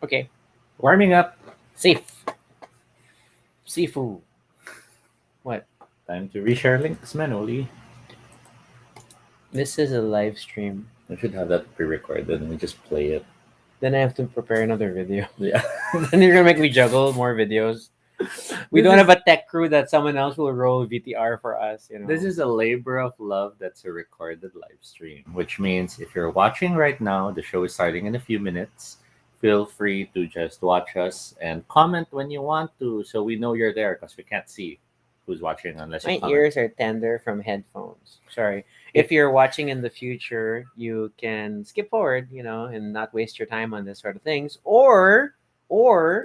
Okay, Warming up. safe. Sifu. What? Time to reshare links manually. This is a live stream. I should have that pre-recorded and we just play it. Then I have to prepare another video. Yeah. Then you're gonna make me juggle more videos. We This don't is- have a tech crew that someone else will roll VTR for us. This is a labor of love that's a recorded live stream, which means if you're watching right now, the show is starting in a few minutes. Feel free to just watch us and comment when you want to so we know you're there because we can't see who's watching unless you My comment. ears are tender from headphones. Sorry. If you're watching in the future, you can skip forward, and not waste your time on this sort of things. Or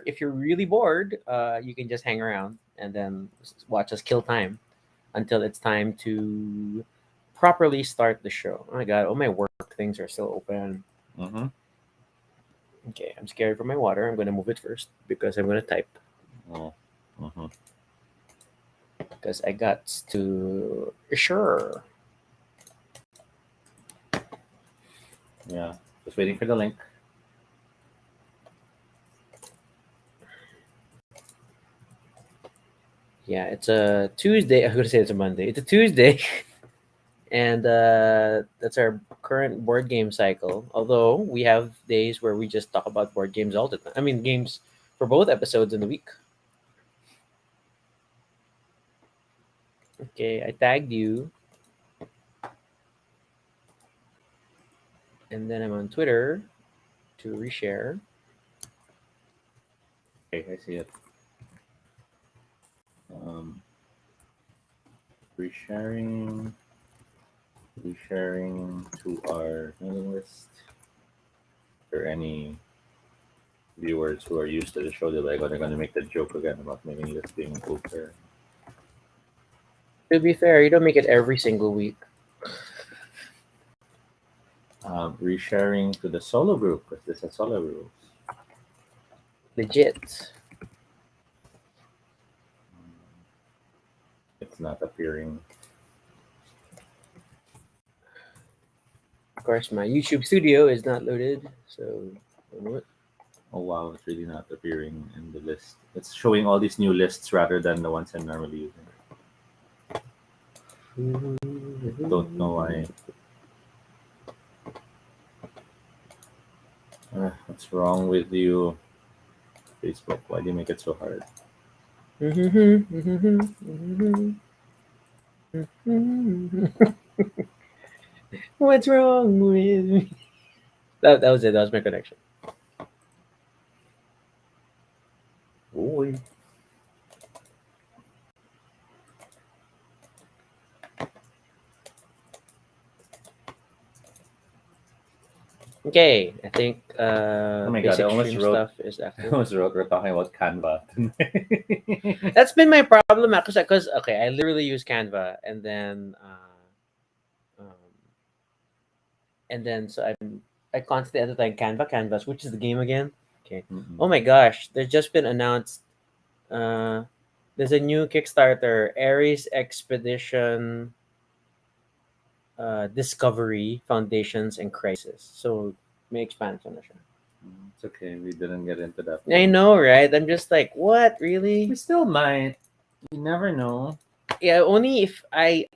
if you're really bored, you can just hang around and then watch us kill time until it's time to properly start the show. Oh my god, all my work things are still open. Mm-hmm. Okay, I'm scared for my water. I'm gonna move it first because I'm gonna type. Oh. Mm-hmm. Because I got to sure. Yeah. Just waiting for the link. Yeah, it's a Tuesday. I was gonna say it's a Monday. It's a Tuesday, and that's our current board game cycle. Although we have days where we just talk about board games all the time. I mean, games for both episodes in the week. Okay, I tagged you, and then I'm on Twitter to reshare. Okay, I see it. Um, resharing to our mailing list. If there are any viewers who are used to the show, they're gonna make the joke again about mailing list being over. To be fair, you don't make it every single week. Resharing to the solo group because this has solo rules. Legit. It's not appearing. Of course, my YouTube studio is not loaded, so don't know it. Oh wow, it's really not appearing in the list. It's showing all these new lists rather than the ones I'm normally using. Don't know why. What's wrong with you, Facebook? Why do you make it so hard? What's wrong with me? That was it. That was my connection. Boy. Okay, I think Oh my god, basic I almost stream wrote. stuff is I active. almost wrote we're talking about Canva. That's been my problem because okay, I literally use Canva and then so I constantly edit Canva Canvas, which is the game again. Okay. Mm-mm. Oh my gosh, there's just been announced. Uh, there's a new Kickstarter, Ares Expedition, Discovery, Foundations, and Crisis. So may expansion na siya. It's okay. We didn't get into that. I know, right? I'm just like, what, We really? still might. You never know. Yeah, only if I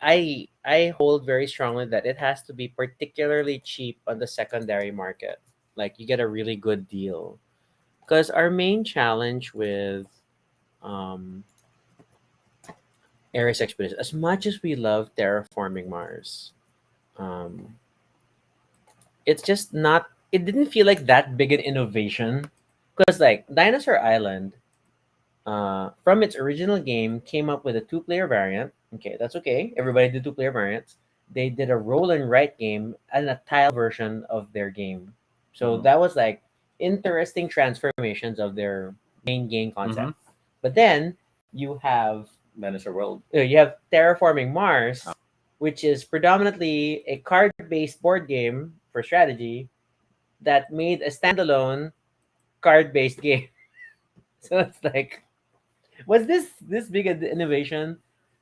hold very strongly that it has to be particularly cheap on the secondary market. Like you get a really good deal. Because our main challenge with um Ares Expedition, as much as we love terraforming Mars, um it's just not it didn't feel like that big an innovation. Because like Dinosaur Island, from its original game, came up with a two-player variant. Okay, that's okay. Everybody did two-player variants. They did a roll and write game and a tile version of their game. So Mhm. that was like interesting transformations of their main game concept. Mhm. But then you have Dinosaur World. Terraforming Mars, which is predominantly a card-based board game for strategy that made a standalone card-based game. So it's like, was this big an innovation?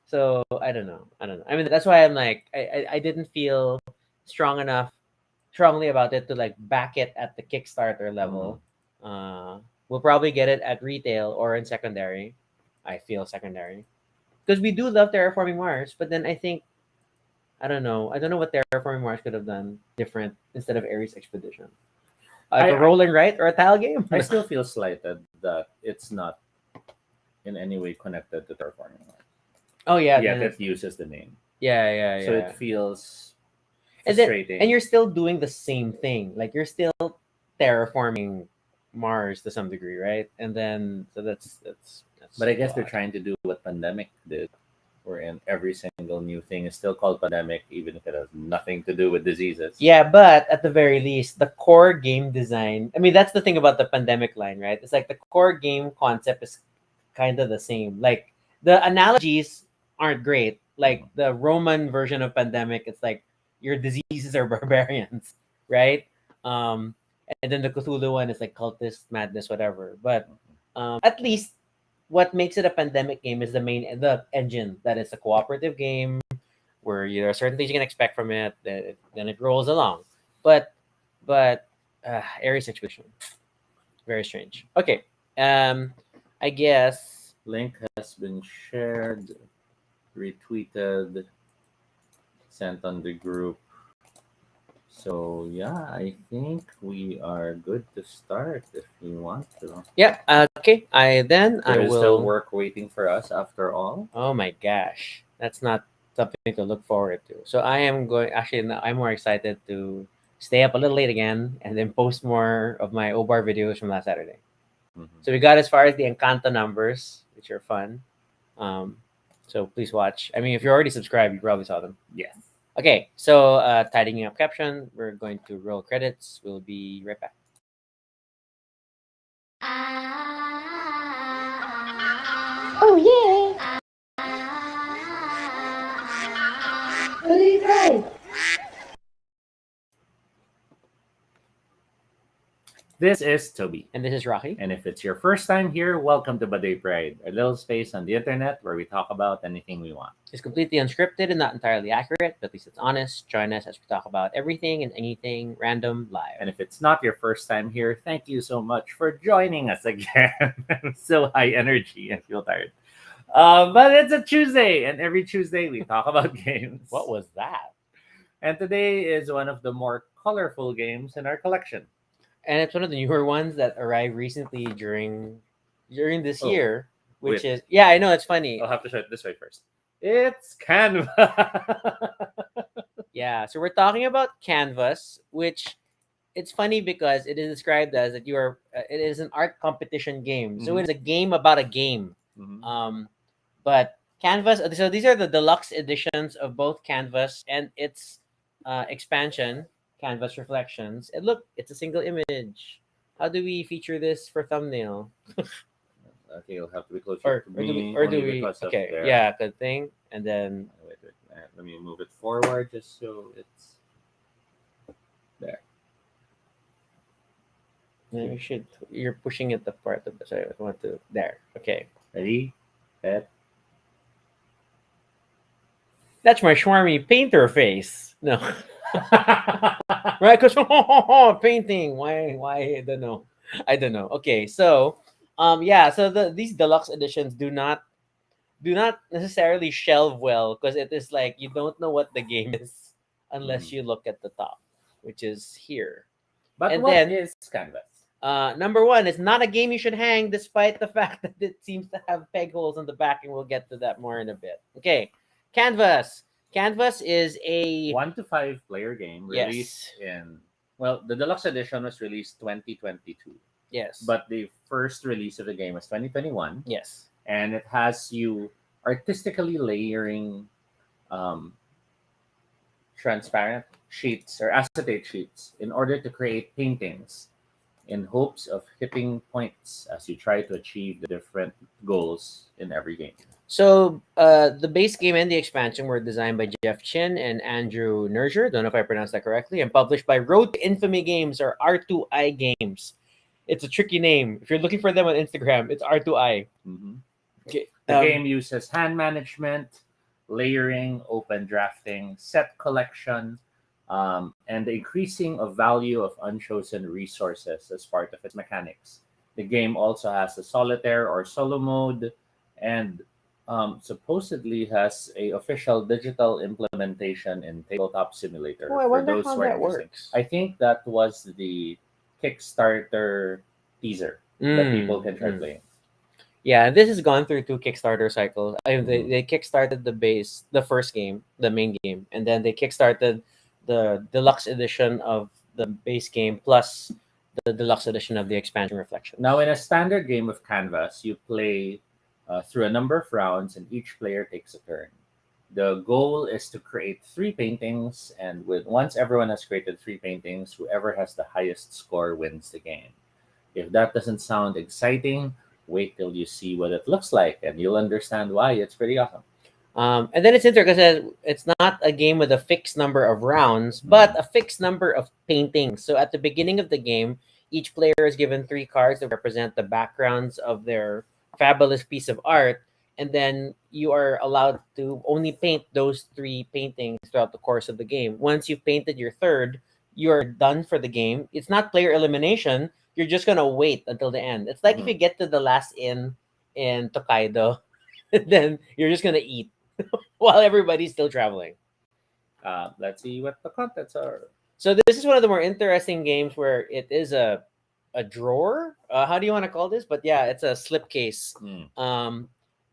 So I don't know. I mean, that's why I'm like, I didn't feel strong enough strongly about it to like back it at the Kickstarter level. We'll probably get it at retail or in secondary. I feel secondary because we do love terraforming Mars, but then I think I don't know. I don't know what terraforming Mars could have done different instead of Ares Expedition. Like a I roll and write or a tile game. I still feel slighted that it's not in any way connected to Terraforming Mars. Oh yeah, Yet then it uses the name. yeah. So it feels And then frustrating. and you're still doing the same thing. Like you're still terraforming Mars to some degree, right? And then so that's But I guess they're odd. trying to do what Pandemic did, wherein every single new thing is still called Pandemic, even if it has nothing to do with diseases. Yeah, but at the very least, the core game design. I mean, that's the thing about the pandemic line, right? It's like the core game concept is kind of the same. Like the analogies aren't great. Like the Roman version of pandemic, it's like your diseases are barbarians, right? Um, and then the Cthulhu one is like cultist madness, whatever. But at least what makes it a pandemic game is the engine that it's a cooperative game where there are certain things you can expect from it. Then it rolls along. But but Ares Expedition, very strange. Okay, I guess Link has been shared, retweeted, sent on the group. So yeah, I think we are good to start if you want to. yeah. Okay, I There is still will. work waiting for us after all. Oh my gosh, that's not something to look forward to. So I am going. Actually, no, I'm more excited to stay up a little late again and then post more of my OBAR videos from last Saturday. Mhm. So we got as far as the Encanto numbers, which are fun. Um, so please watch. I mean, if you're already subscribed, you probably saw them. Yes. Okay, so tidying up caption. We're going to roll credits. We'll be right back. Oh yeah! Really great! This is Toby. And this is Rocky. And if it's your first time here, welcome to Baduy Pride, a little space on the internet where we talk about anything we want. It's completely unscripted and not entirely accurate, but at least it's honest. Join us as we talk about everything and anything random live. And if it's not your first time here, thank you so much for joining us again. I'm so high energy and feel tired. But it's a Tuesday, and every Tuesday we talk about games. What was that? And today is one of the more colorful games in our collection. And it's one of the newer ones that arrived recently during this Oh, year, which wait. is yeah, I know it's funny. I'll have to show it this way first. It's Canva. Yeah, so we're talking about Canvas, which it's funny because it is described as that it is an art competition game. So Mhm. it is a game about a game. Mhm. But Canvas. So these are the deluxe editions of both Canvas and its expansion, Canvas Reflections. And look, it's a single image. How do we feature this for thumbnail? Okay, you'll have to be closer to me. Or do only we? because of Okay, there. yeah, good thing. And then Wait. Let me move it forward just so it's there. we should. You're pushing it apart. Sorry, I want to there. Okay, Ready? Set. that's my Schwarmy painter face. No. Right? Because painting. Why? I don't know. Okay, so yeah, so these deluxe editions do not necessarily shelve well because it is like you don't know what the game is unless Mhm. you look at the top, which is here. But And what then is Canvas? number one, it's not a game you should hang, despite the fact that it seems to have peg holes on the back, and we'll get to that more in a bit. Okay, Canvas. Canvas is a 1 to 5 player game Yes. released in, well, the deluxe edition was released 2022, yes, but the first release of the game was 2021, yes, and it has you artistically layering um, transparent sheets or acetate sheets in order to create paintings in hopes of hitting points as you try to achieve the different goals in every game. So the base game and the expansion were designed by Jeff Chin and Andrew Nerger. Don't know if I pronounced that correctly. And published by Road to Infamy Games or R2I Games. It's a tricky name. If you're looking for them on Instagram, it's R2I. Mhm. Okay. The game uses hand management, layering, open drafting, set collection, and the increasing of value of unchosen resources as part of its mechanics. The game also has a solitaire or solo mode, and supposedly has a official digital implementation in Tabletop Oh, Simulator I for wonder those how who are that interested. works. I think that was the Kickstarter teaser that people can try Mm. playing. Yeah, this has gone through two Kickstarter cycles. Mhm. They kickstarted the first game, the main game, and then they kickstarted the deluxe edition of the base game plus the deluxe edition of the expansion Now, reflections. in a standard game of Canvas, you play through a number of rounds, and each player takes a turn. The goal is to create three paintings, and once everyone has created three paintings, whoever has the highest score wins the game. If that doesn't sound exciting, wait till you see what it looks like, and you'll understand why it's pretty awesome. And then it's interesting because it's not a game with a fixed number of rounds, but Mhm. a fixed number of paintings. So at the beginning of the game, each player is given three cards that represent the backgrounds of their fabulous piece of art. And then you are allowed to only paint those three paintings throughout the course of the game. Once you've painted your third, you're done for the game. It's not player elimination. You're just gonna wait until the end. It's like if you Mhm. get to the last inn in Tokaido, then you're just gonna eat while everybody's still traveling. Let's see what the contents are. So this is one of the more interesting games where it is a drawer. How do you want to call this? But yeah, it's a slipcase. Mm. Um,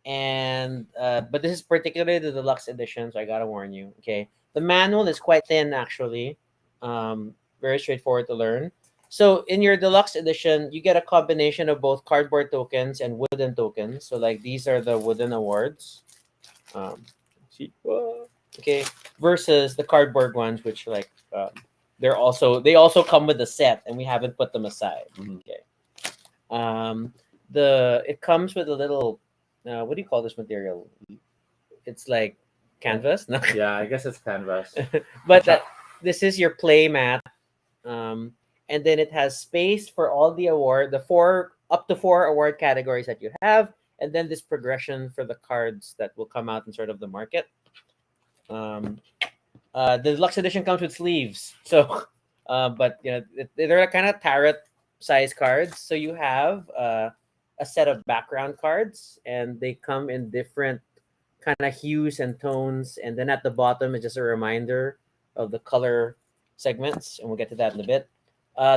and but this is particularly the deluxe edition, so I gotta warn you. Okay, the manual is quite thin actually. Very straightforward to learn. So in your deluxe edition, you get a combination of both cardboard tokens and wooden tokens. So like these are the wooden awards. Um, see, okay, versus the cardboard ones, which like they also come with a set, and we haven't put them aside. Mhm. Okay, um, the it comes with a little what do you call this material? It's like Oh, canvas, no, yeah, I guess it's Canvas. but Cha- this is your play mat, um, and then it has space for all the four up to four award categories that you have, and then this progression for the cards that will come out in sort of the market. Um, the deluxe edition comes with sleeves, so but you know they're kind of tarot size cards. So you have a set of background cards, and they come in different kind of hues and tones. And then at the bottom is just a reminder of the color segments, and we'll get to that in a bit.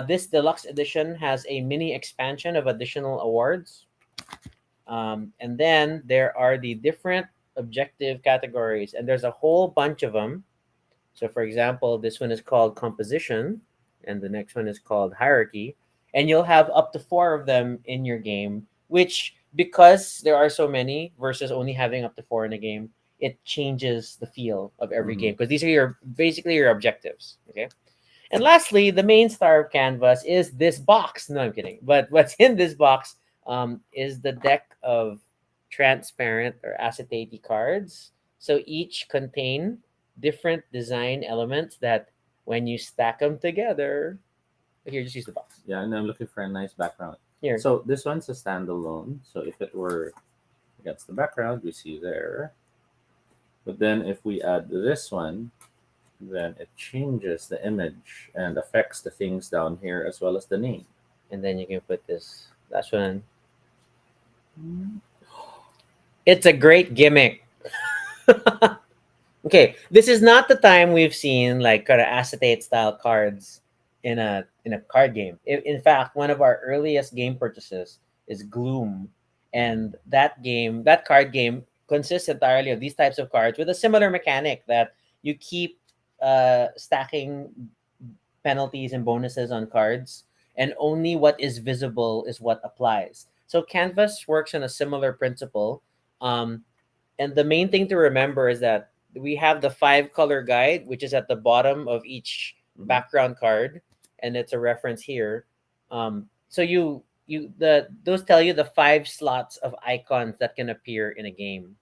This deluxe edition has a mini expansion of additional awards, and then there are the different objective categories, and there's a whole bunch of them. So, for example, this one is called composition, and the next one is called hierarchy. And you'll have up to four of them in your game, which, because there are so many versus only having up to four in a game, it changes the feel of every game mhm. because these are your basically your objectives. Okay. And lastly, the main star of Canvas is this box. No, I'm kidding. But what's in this box is the deck of transparent or acetate cards. So each contain different design elements that when you stack them together, here, just use the box. Yeah, and I'm looking for a nice background. Here. So this one's a standalone. So if it were against the background, we see there. But then if we add this one, then it changes the image and affects the things down here as well as the name. And then you can put this last one. It's a great gimmick. Okay, this is not the time we've seen like kind of acetate style cards in a card game. In fact, one of our earliest game purchases is Gloom, and that card game consists entirely of these types of cards with a similar mechanic that you keep stacking penalties and bonuses on cards, and only what is visible is what applies. So Canvas works on a similar principle. Um, and the main thing to remember is that we have the five color guide, which is at the bottom of each Mhm. background card, and it's a reference here. So the those tell you the five slots of icons that can appear in a game,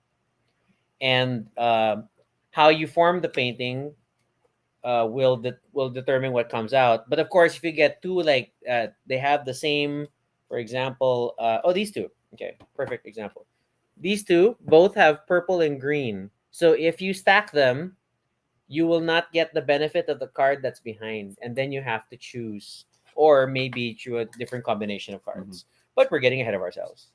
and how you form the painting will determine what comes out. But of course, if you get two like they have the same, for example, these two, okay, perfect example. These two both have purple and green. So if you stack them, you will not get the benefit of the card that's behind, and then you have to choose, or maybe through a different combination of Mhm. cards. But we're getting ahead of ourselves.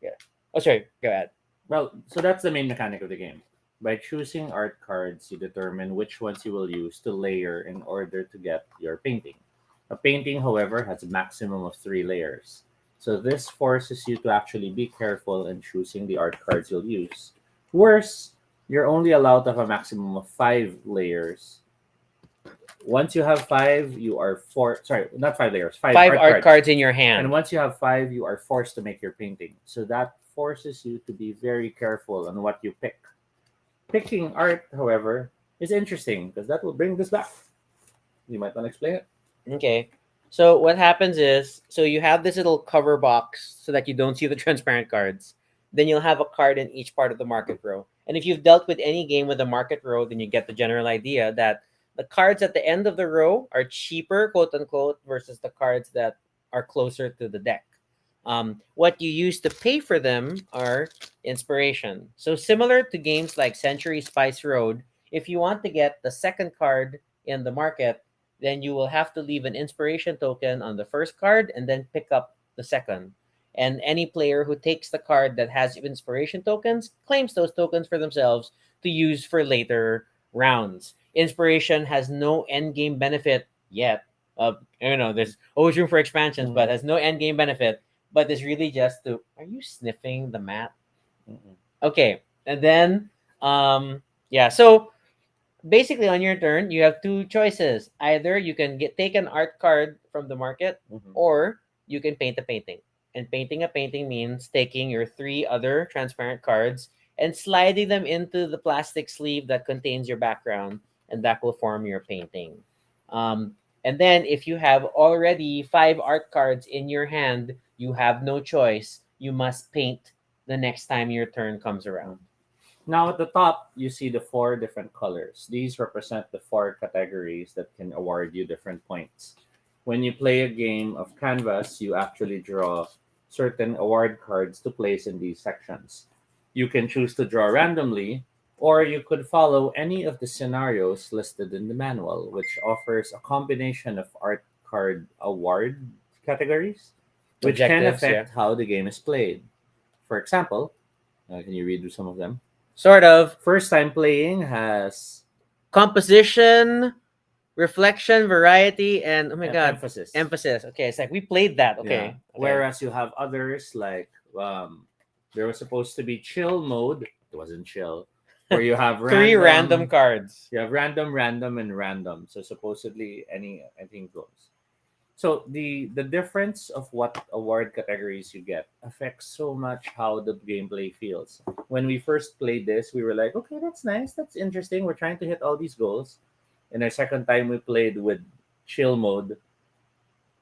Yeah. Oh, sorry. Go ahead. Well, so that's the main mechanic of the game. By choosing art cards, you determine which ones you will use to layer in order to get your painting. A painting, however, has a maximum of 3 layers. So this forces you to actually be careful in choosing the art cards you'll use. Worse, you're only allowed to have a maximum of 5 layers. Once you have five, you are sorry, not 5 layers, five Five art art cards. cards in your And hand. once you have five, you are forced to make your painting. So that forces you to be very careful on what you pick. Picking art, however, is interesting because that will bring this back. You might want to explain it. Okay. So what happens is, so you have this little cover box so that you don't see the transparent cards. Then you'll have a card in each part of the market row. And if you've dealt with any game with a market row, then you get the general idea that the cards at the end of the row are cheaper, quote unquote, versus the cards that are closer to the deck. What you use to pay for them are inspiration. So similar to games like Century Spice Road, if you want to get the second card in the market, then you will have to leave an inspiration token on the first card and then pick up the second. And any player who takes the card that has inspiration tokens claims those tokens for themselves to use for later rounds. Inspiration has no end game benefit yet. There's always room for expansions, but Mhm. has no end game benefit. But it's really just to. Are you sniffing the mat? Mhm. Okay, and then yeah. So basically on your turn you have two choices. Either you can take an art card from the market, Mhm. or you can paint a painting. And painting a painting means taking your three other transparent cards and sliding them into the plastic sleeve that contains your background, and that will form your painting. um, and then if you have already five art cards in your hand, you have no choice, you must paint the next time your turn comes around. Now at the top, you see the 4 different colors. These represent the 4 categories that can award you different points. When you play a game of Canvas, you actually draw certain award cards to place in these sections. You can choose to draw randomly, or you could follow any of the scenarios listed in the manual, which offers a combination of art card award categories, which can Objectives, yeah. affect how the game is played. For example, can you read through some of them? Sort of. First time playing has Composition, reflection, variety, and oh my god, emphasis. emphasis. Okay, it's like we played that. Yeah. Okay, okay. Whereas you have others like there was supposed to be chill mode. It wasn't chill. Where you have Three random random, cards. you have random, random, and random. So supposedly anything goes. So the difference of what award categories you get affects so much how the gameplay feels. When we first played this, we were like, okay, that's nice, that's interesting. We're trying to hit all these goals. And our second time we played with chill mode,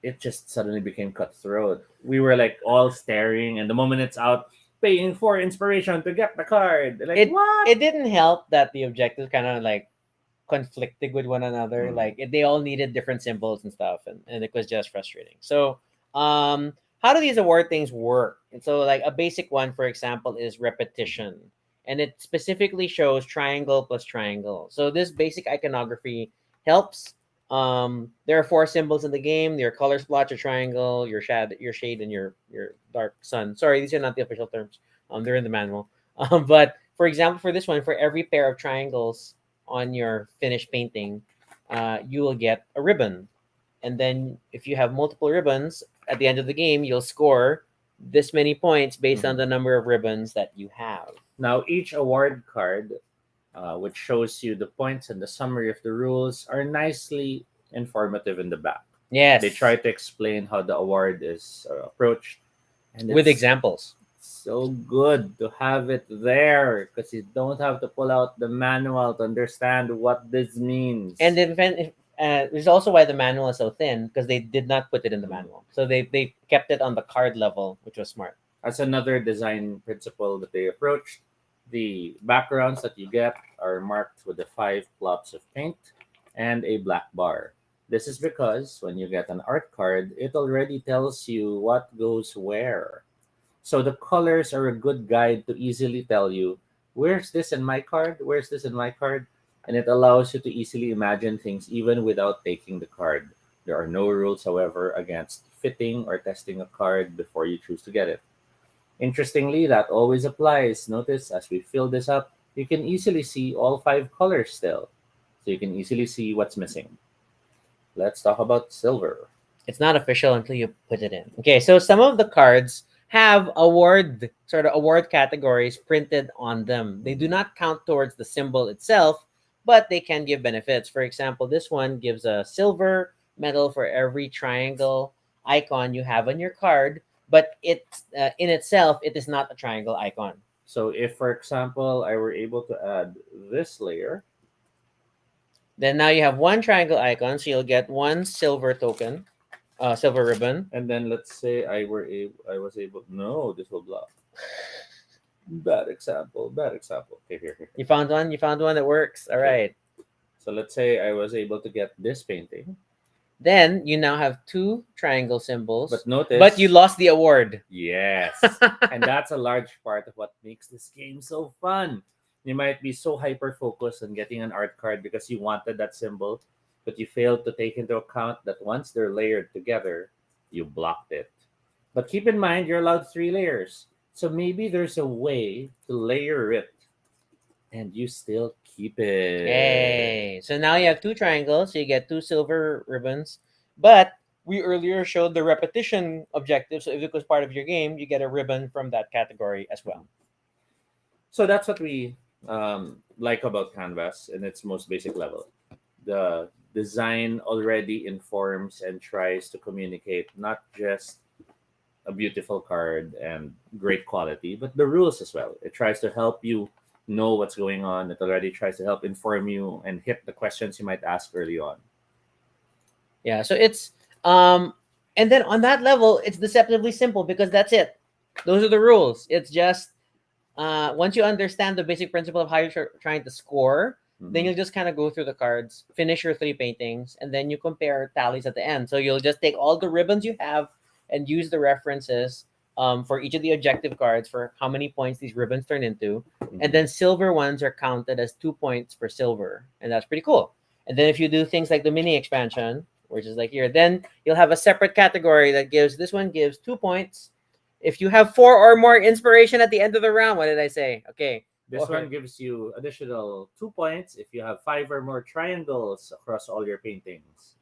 it just suddenly became cutthroat. We were like all staring, and the moment it's out, paying for inspiration to get the card. Like It what? it didn't help that the objectives kind of like conflicted with one another. Mm. Like they all needed different symbols and stuff, and it was just frustrating. So, how do these award things work? And so, like a basic one, for example, is repetition, and it specifically shows triangle plus triangle. So this basic iconography helps. There are four symbols in the game: your color splotch, your triangle, your shade, and your dark sun. Sorry, these are not the official terms. They're in the manual. But for example, for this one, for every pair of triangles on your finished painting, you will get a ribbon. And then if you have multiple ribbons at the end of the game, you'll score this many points based on Mhm. the number of ribbons that you have. Now each award card, which shows you the points and the summary of the rules, are nicely informative in the back. They try Yes, to explain how the award is approached, and with it's examples. so good to have it there because you don't have to pull out the manual to understand what this And means. there's also why the manual is so thin, because they did not put it in the Mhm. manual. So they kept it on the card level, which was smart. That's another design principle that they approached. The backgrounds that you get are marked with the 5 plots of paint and a black bar. This is because when you get an art card, it already tells you what goes where. So the colors are a good guide to easily tell you, where's this in my card? Where's this in my card? and it allows you to easily imagine things even without taking the card. There are no rules, however, against fitting or testing a card before you choose to get it. Interestingly, that always applies. Notice as we fill this up, you can easily see all five colors still. So you can easily see what's missing. Let's talk about silver. It's not official until you put it in. Okay, so some of the cards have award categories printed on them. They do not count towards the symbol itself, but they can give benefits. For example, this one gives a silver medal for every triangle icon you have on your card, but in itself it is not a triangle icon. So if, for example, I were able to add this layer, Then now you have one triangle icon, so you'll get one silver token, silver ribbon. and then let's say I was able. No, this will block. Bad example. Bad example. Okay, here. You found one. You found one that works. All Okay. right. So let's say I was able to get this painting, Then you now have two triangle symbols, but notice. but you lost the award. Yes, and that's a large part of what makes this game so fun. You might be so hyper focused on getting an art card because you wanted that symbol, but you failed to take into account that once they're layered together, you blocked it. But keep in mind, you're allowed three layers. So maybe there's a way to layer it and you still keep it. Yay! So now you have two triangles, so you get two silver ribbons. But we earlier showed the repetition objective, so if it was part of your game, you get a ribbon from that category as well. So that's what we like about Canvas in its most basic level. The design already informs and tries to communicate not just a beautiful card and great quality, but the rules as well. It tries to help you know what's going on. It already tries to help inform you and hit the questions you might ask early on. Yeah, so it's and then on that level, it's deceptively simple because that's it. Those are the rules. It's just once you understand the basic principle of how you're trying to score, then Mhm. you'll just kind of go through the cards, finish your three paintings, and then you compare tallies at the end. So you'll just take all the ribbons you have and use the references for each of the objective cards for how many points these ribbons turn into. And then silver ones are counted as 2 points per silver. And that's pretty cool. And then if you do things like the mini expansion, which is like here, then you'll have a separate category that gives this one gives 2 points. If you have four or more inspiration at the end of the round, what did I say? Okay. This Or- one gives you additional 2 points if you have five or more triangles across all your paintings.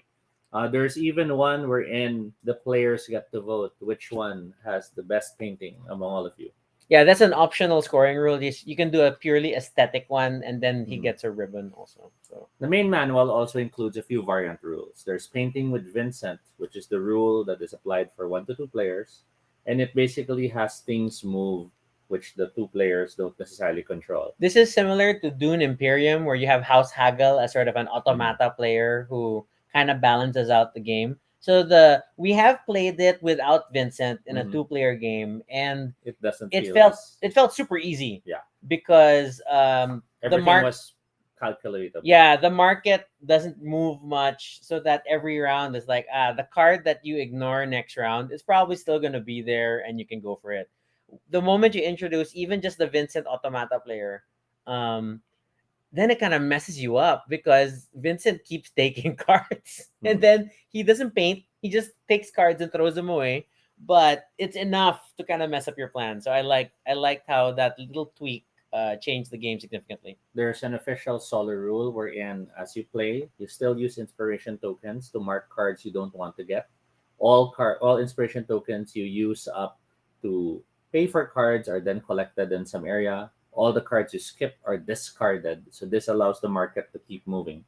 There's even one wherein the players get to vote which one has the best painting among all of you. Yeah, that's an optional scoring rule. You can do a purely aesthetic one, and then he Mhm. gets a ribbon also. So The main manual also includes a few variant rules. There's painting with Vincent, which is the rule that is applied for 1 to 2 players, and it basically has things move which the two players don't necessarily control. this is similar to Dune Imperium, where you have House Hagel as sort of an automata player who kind of balances out the game. So we have played it without Vincent in a Mhm. two-player game, and It doesn't it feel felt as- it felt super easy. Yeah. Because everything was calculated. yeah, the market doesn't move much, so that every round is like the card that you ignore next round is probably still gonna be there, and you can go for it. The moment you introduce even just the Vincent Automata player, um, then it kind of messes you up because Vincent keeps taking cards, and Mhm. then he doesn't paint; he just takes cards and throws them away. But it's enough to kind of mess up your plan. So I liked how that little tweak changed the game significantly. There's an official solo rule wherein, as you play, you still use inspiration tokens to mark cards you don't want to get. All inspiration tokens you use up to pay for cards are then collected in some area. All the cards you skip are discarded. So this allows the market to keep moving.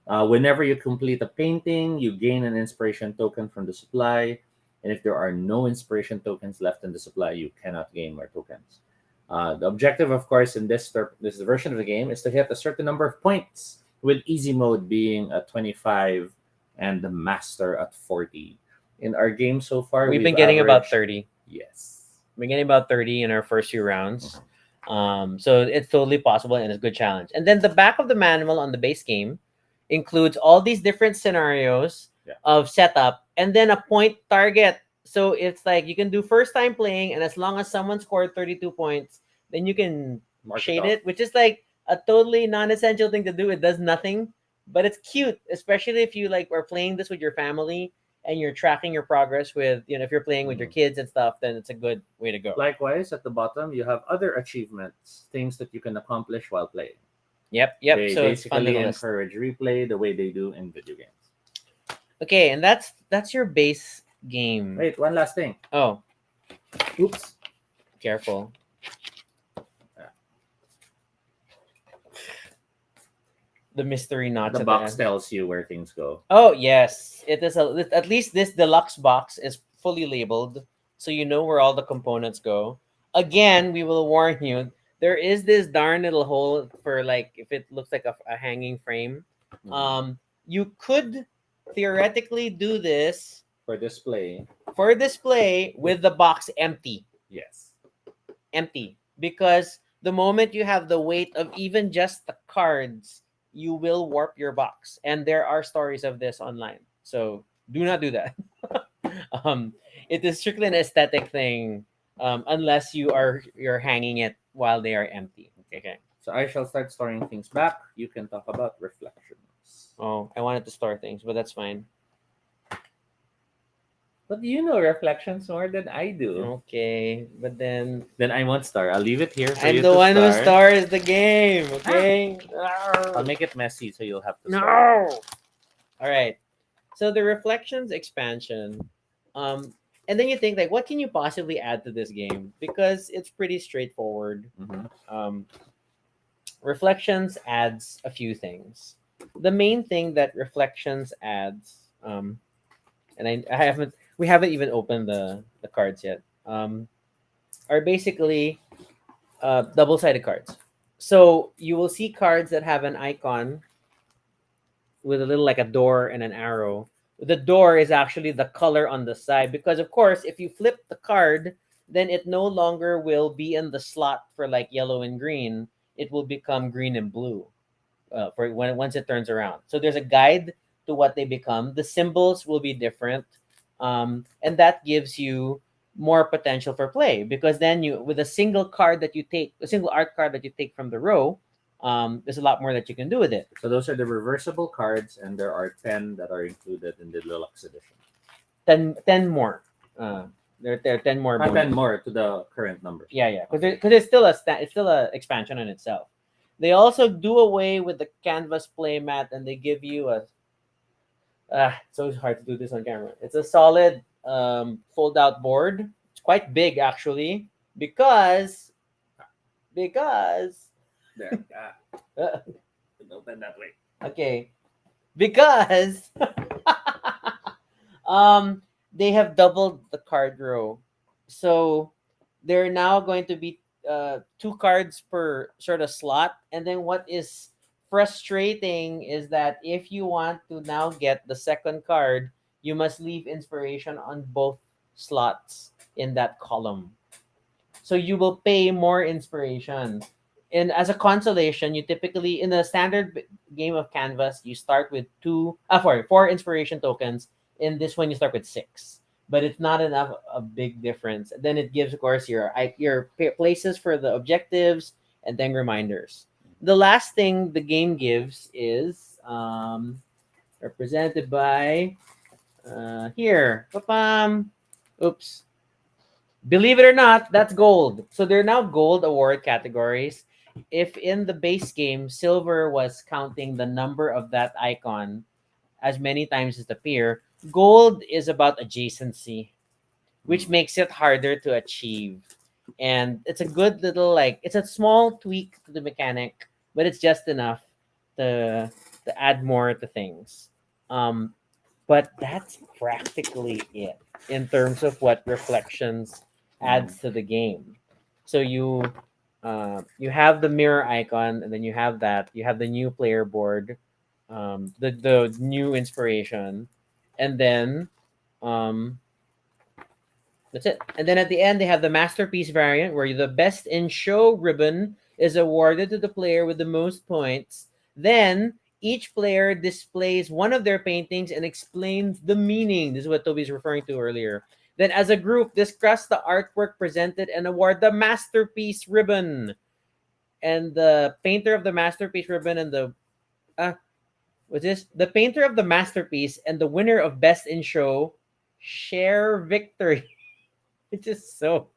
Whenever you complete a painting, you gain an inspiration token from the supply. And if there are no inspiration tokens left in the supply, you cannot gain more tokens. The objective, of course, in this version of the game is to hit a certain number of points, with easy mode being at 25 and the master at 40. In our game so far, We've been getting about averaged- 30. Yes. We're getting about 30 in our first few rounds. So it's totally possible and it's a good challenge. And then the back of the manual on the base game includes all these different scenarios Yeah. of setup and then a point target. So it's like you can do first time playing, and as long as someone scored 32 points, then you can Mark it shade off. it, which is like a totally non-essential thing to do. It does nothing, but it's cute, especially if you like are playing this with your family and you're tracking your progress with, if you're playing with your Mm. kids and stuff, then it's a good way to go. Likewise, at the bottom, you have other achievements, things that you can accomplish while playing. Yep. They So it's fun to basically list. encourage replay the way they do in video games. Okay, and that's your base game. Wait, one last thing. Oh, Oops. careful. The mystery knots The at box end. tells you where things go. Oh yes, it is at least this deluxe box is fully labeled, so you know where all the components go. Again, we will warn you. There is this darn little hole for like if it looks like a hanging frame. Mhm. You could theoretically do this For display, for display with the box yes. empty, because the moment you have the weight of even just the cards, you will warp your box, and there are stories of this online. So do not do that. um, it is strictly an aesthetic thing, unless you're hanging it while they are empty. Okay. So I shall start storing things back. You can talk about reflections. Oh, I wanted to store things, but that's fine. But you know reflections more than I do. Okay, but then Then I won't start. I'll leave it here for I'm you the to one who start. stars the game. Okay. I'll make it messy so you'll have to No. start. All right. So the reflections expansion, and then you think like, what can you possibly add to this game? Because it's pretty straightforward. Mhm. Reflections adds a few things. The main thing that reflections adds, and I haven't, we haven't even opened the cards yet. Are basically double-sided cards. So you will see cards that have an icon with a little like a door and an arrow. The door is actually the color on the side because, of course, if you flip the card, then it no longer will be in the slot for like yellow and green. It will become green and blue for when once it turns around. So there's a guide to what they become. The symbols will be different, and that gives you more potential for play because then you with a single card that you take, a single art card that you take from the row, there's a lot more that you can do with it. So those are the reversible cards, and there are 10 that are included in the deluxe edition. 10 more. There are 10 more. 10 bonus. more to the current number. Yeah, because it's still it's still a expansion in itself. They also do away with the canvas playmat and they give you a. It's so hard to do this on camera. It's a solid fold out board. It's quite big actually because There. uh, Open that way. okay, because they have doubled the card row, so there are now going to be two cards per sort of slot. And then what is frustrating is that if you want to now get the second card, you must leave inspiration on both slots in that column, so you will pay more inspiration. And as a consolation, you typically in a standard game of canvas, you start with four inspiration tokens. In this one, you start with six, but it's not enough a big difference. Then it gives, of course, your places for the objectives and then reminders. The last thing the game gives is represented by here. Ba-bam. Oops. Believe it or not, that's gold. So there are now gold award categories. If in the base game, silver was counting the number of that icon as many times as the peer, gold is about adjacency, which makes it harder to achieve. And it's a good little it's a small tweak to the mechanic, but it's just enough to add more to things. Um, but that's practically it in terms of what reflections adds to the game. So you have the mirror icon, and then you have the new player board, the new inspiration, and then um, that's it. And then at the end, they have the masterpiece variant, where the best in show ribbon is awarded to the player with the most points. Then each player displays one of their paintings and explains the meaning. This is what Toby's referring to earlier. Then, as a group, discuss the artwork presented and award the masterpiece ribbon. and the painter of the masterpiece ribbon and the uh was this the painter of the masterpiece and the winner of best in show share victory. It's just so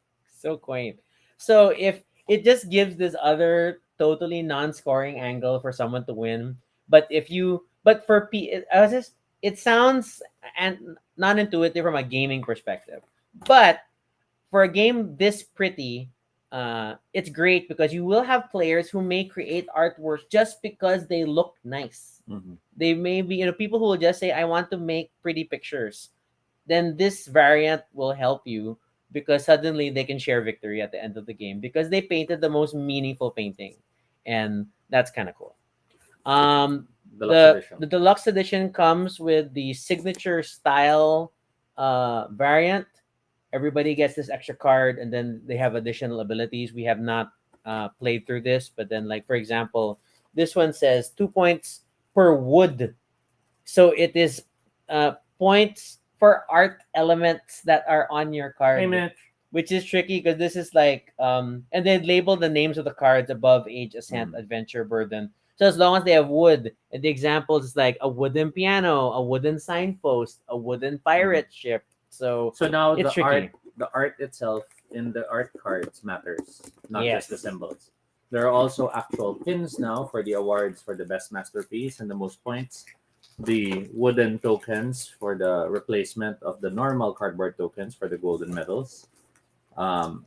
quaint. So if it just gives this other totally non-scoring angle for someone to win, but if you but for I was just it sounds and non-intuitive from a gaming perspective, but for a game this pretty, it's great because you will have players who may create artworks just because they look nice. Mhm. They may be people who will just say, "I want to make pretty pictures." Then this variant will help you because suddenly they can share victory at the end of the game because they painted the most meaningful painting, and that's kind of cool. Um, Deluxe the edition. deluxe edition comes with the signature style variant. Everybody gets this extra card, and then they have additional abilities. We have not played through this, but then, like for example, this one says 2 points per wood, so it is points for art elements that are on your Hey, card, Mitch. which is tricky because this is like and then label the names of the cards above age, ascent, Mhm. adventure, burden. So as long as they have wood, and the examples is like a wooden piano, a wooden signpost, a wooden Mhm. pirate ship. So So now it's tricky. the art itself in the art cards matters, not just the Yes. symbols. There are also actual pins now for the awards for the best masterpiece and the most points. The wooden tokens for the replacement of the normal cardboard tokens for the golden medals. Um,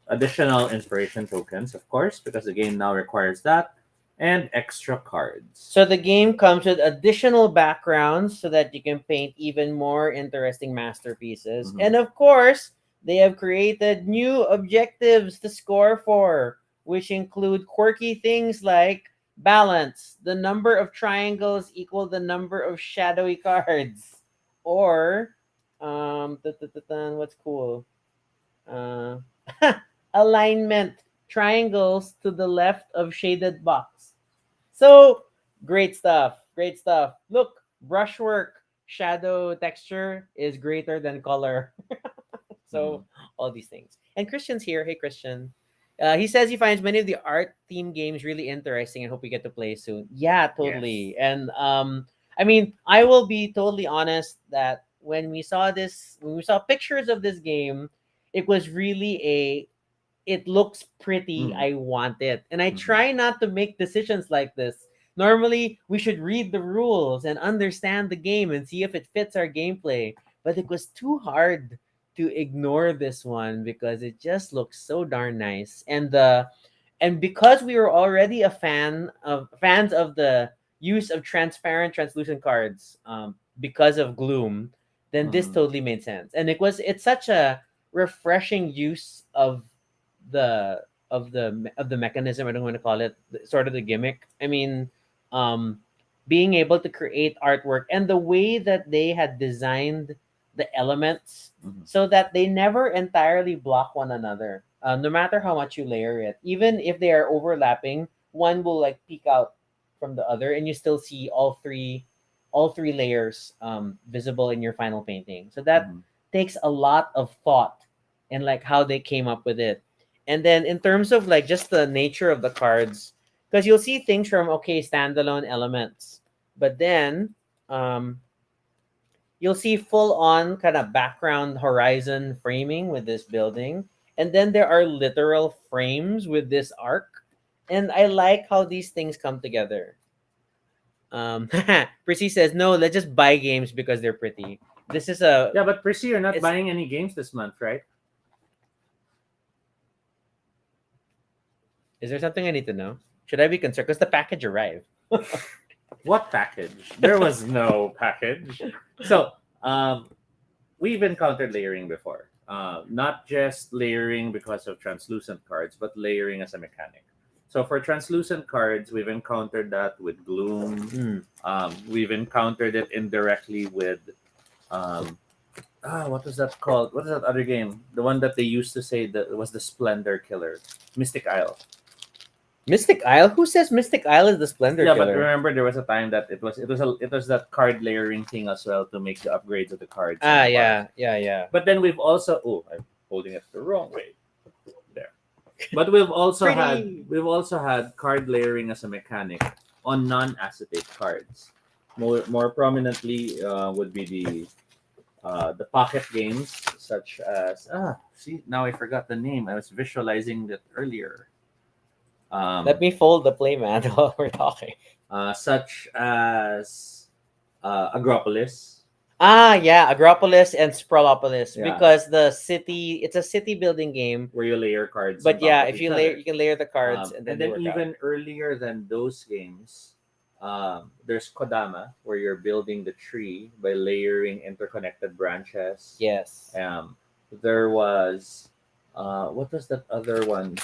Additional inspiration tokens, of course, because the game now requires that, and extra cards. So the game comes with additional backgrounds so that you can paint even more interesting masterpieces. Mhm. And of course, they have created new objectives to score for, which include quirky things like balance, the number of triangles equal the number of shadowy cards, or what's cool? Uh, alignment, triangles to the left of shaded box. So great stuff. Great stuff. Look, brushwork, shadow texture is greater than color. Mhm. So all these things. And Christian's here. Hey, Christian. He says he finds many of the art theme games really interesting and hope we get to play soon. Yeah, Yes. totally. And I mean, I will be totally honest that when we saw pictures of this game, it was really a it looks pretty, Mhm. I want it. And I Mhm. try not to make decisions like this. Normally, we should read the rules and understand the game and see if it fits our gameplay. But it was too hard to ignore this one because it just looks so darn nice. And because we were already fans of the use of transparent translucent cards because of Gloom, then this Mhm. totally made sense. And it's such a refreshing use the of the mechanism. I don't want to call it sort of the gimmick. I mean, um, being able to create artwork and the way that they had designed the elements Mhm. so that they never entirely block one another. No matter how much you layer it, even if they are overlapping, one will like peek out from the other, and you still see all three layers visible in your final painting. So that Mhm. takes a lot of thought and like how they came up with it. And then in terms of like just the nature of the cards, because you'll see things from okay standalone elements, but then um, you'll see full on kind of background horizon framing with this building, and then there are literal frames with this arc, and I like how these things come together. Prissy says no, let's just buy games because they're pretty. This is a Yeah, but Prissy, you're not it's buying any games this month, right? Is there something I need to know? Should I be concerned because the package arrived? What package? There was no package. So, we've encountered layering before. Not just layering because of translucent cards, but layering as a mechanic. So, for translucent cards, we've encountered that with Gloom. Mm. We've encountered it indirectly with um, what was that called? What is that other game? The one that they used to say that was the Splendor Killer, Mystic Isle. Mystic Isle? Who says Mystic Isle is the Splendor Yeah, but Killer? remember there was a time that it was that card layering thing as well to make the upgrades of the cards and Ah, the cards. yeah, yeah, yeah. But then we've also I'm holding it the wrong way. There. But Pretty. we've also had card layering as a mechanic on non-acetate cards. More prominently would be the pocket games such as see, now I forgot the name. I was visualizing that earlier. Let Um, me fold the playmat while we're talking. Such as Agropolis. Ah, yeah, Agropolis and Sprawlopolis, Yeah, because it's a city building game. where you layer cards on But top yeah, of if each you layer, other. you can layer the cards and And then they then work out. even earlier than those games, there's Kodama, where you're building the tree by layering interconnected branches. Yes. Um, there was, what was that other one?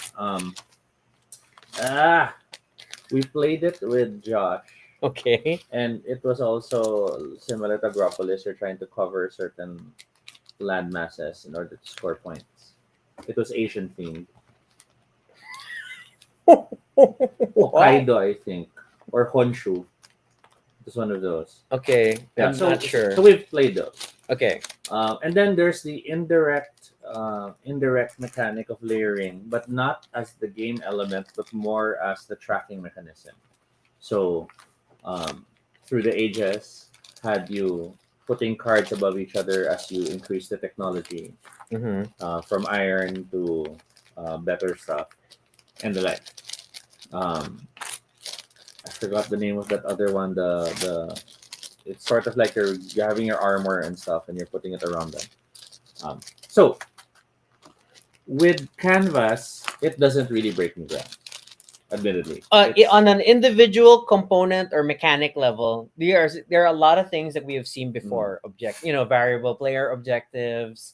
Ah, we played it with Josh, Okay. and it was also similar to Agropolis. You're trying to cover certain land masses in order to score points. It was Asian themed. What? Hokkaido, I think, or Honshu. It's one of those. Okay, Yeah, I'm not so sure. we've played those. Okay. And then there's the indirect mechanic of layering, but not as the game element, but more as the tracking mechanism. So um, through the ages, had you putting cards above each other as you increase the technology, Mm-hmm. from iron to better stuff and the like. Um, I forgot the name of that other one. The It's sort of like you're having your armor and stuff, and you're putting it around them. So with canvas, it doesn't really break me down. Admittedly, On an individual component or mechanic level, there are a lot of things that we have seen mm, before. Variable player objectives,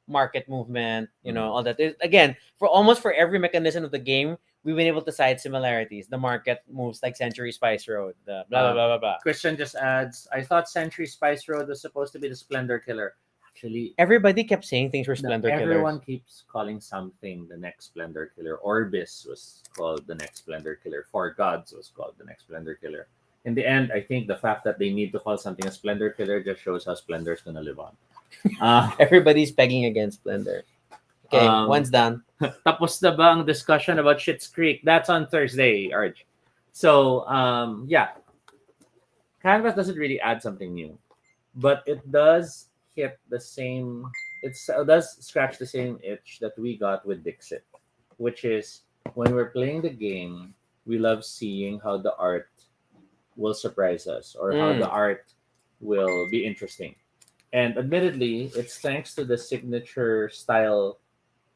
market movement, mm, all that. Again, for every mechanism of the game, we've been able to cite similarities. The market moves like Century Spice Road, the blah blah uh, blah blah blah. Christian just adds, I thought Century Spice Road was supposed to be the Splendor Killer. Actually, Everybody kept saying things were no, Splendor everyone Killers. keeps calling something the next Splendor Killer. Orbis was called the next Splendor Killer. Four Gods was called the next Splendor Killer. In the end, I think the fact that they need to call something a Splendor Killer just shows how Splendor is gonna live on. Uh, Everybody's pegging against Splendor. Okay, um, one's done. Tapos na ba ang discussion about Schitt's Creek? That's on Thursday, Arch. So, yeah, Canvas doesn't really add something new, but it does hit the same. It does scratch the same itch that we got with Dixit, which is when we're playing the game, we love seeing how the art will surprise us or how the Mm, art will be interesting. And admittedly, it's thanks to the signature style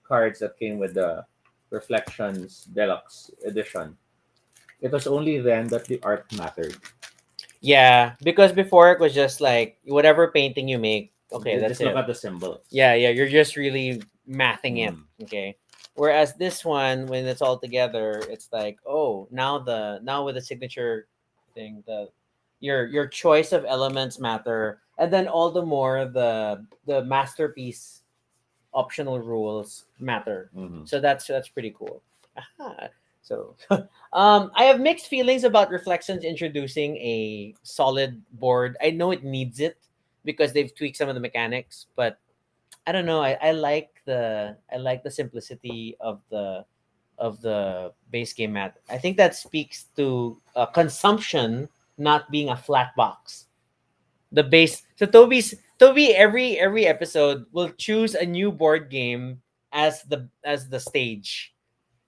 cards that came with the Reflections Deluxe Edition. It was only then that the art mattered. yeah, because before it was just like whatever painting you make, okay, that's Just look it. at the symbols. Yeah, yeah, you're just really mathing it. Mm. Okay. Whereas this one, when it's all together, it's like, oh, now with the signature thing, your choice of elements matter, and then all the more the masterpiece optional rules matter. Mhm. So that's pretty cool. Aha. So I have mixed feelings about Reflections introducing a solid board. I know it needs it because they've tweaked some of the mechanics, but I don't know. I like the simplicity of the base game mat. I think that speaks to consumption not being a flat box. The base. So Toby every episode will choose a new board game as the stage.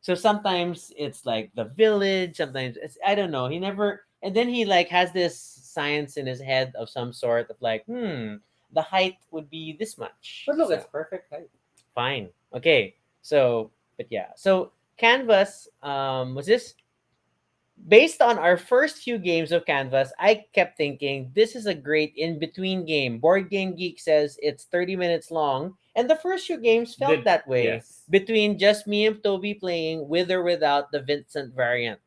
So sometimes it's like the village, sometimes it's I don't know. He never and then he like has this science in his head of some sort of like, the height would be this much. But look, So it's perfect height. fine. Okay. So but yeah. So Canvas was this based on our first few games of Canvas, I kept thinking this is a great in between game. Board Game Geek says it's 30 minutes long, and the first few games felt Did that way yes. between just me and Toby playing with or without the Vincent variant,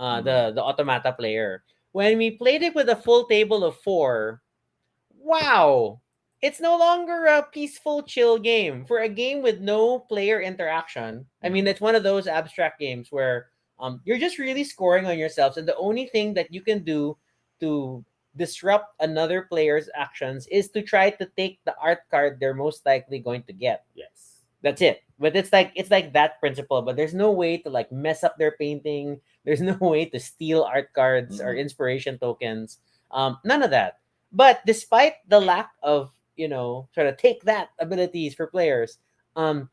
Mm. the automata player. When we played it with a full table of four, wow! It's no longer a peaceful, chill game. For a game with no player interaction, I mean, Mm. it's one of those abstract games where you're just really scoring on yourselves, and the only thing that you can do to disrupt another player's actions is to try to take the art card they're most likely going to get. Yes. That's it. But it's like that principle. But there's no way to like mess up their painting. There's no way to steal art cards or Mhm. inspiration tokens. None of that. But despite the lack of sort of take that abilities for players, um,